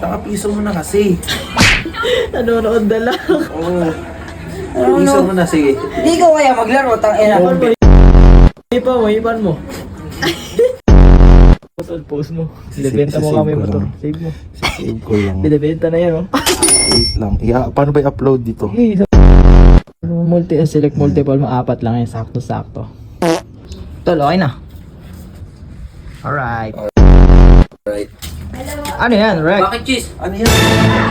Saka piso mo na kasi. Nanonood na lang. Oo. Piso mo na, sige. Hindi ko kaya maglaro, tangina. Ipan mo. Post mo. Binibenta mo kami motor. Save mo. Save ko lang. Binibenta na yan, oh. Wait lang. Paano ba i-upload dito? Hey, select multiple mo, 4 lang yan, sakto-sakto. Tol, okay na. Alright. Right. Ano yan, Rek? Bakit cheese? Ano yan?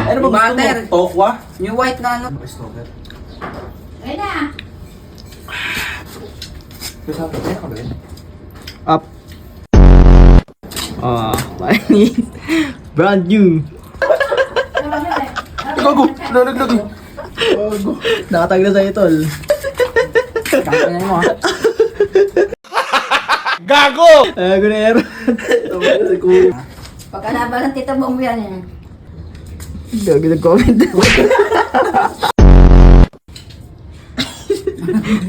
Ano ba gusto Butter. mo? Tokwa? New white na ano? Stalker. Ayun na. Kasama, kaya ka ba yun? Up. Chinese. Brand new. Gago! Nalaglag eh! Gago! Nakatag na sa'yo, tol. Tangina mo ha. Gago! Gago na yan. Pagkalaban ng tita Bong yan eh. Gago na comment.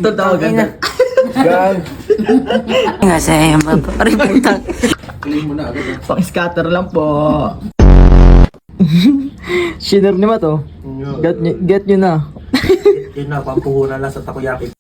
Tol, tawagan na. Gan! Kasi mapaparipuntan. Claim mo na agad ah. Pang scatter lang po. Shiner ni Mato. Get nyo na. Yun na, pampuhunan lang sa takoyaki.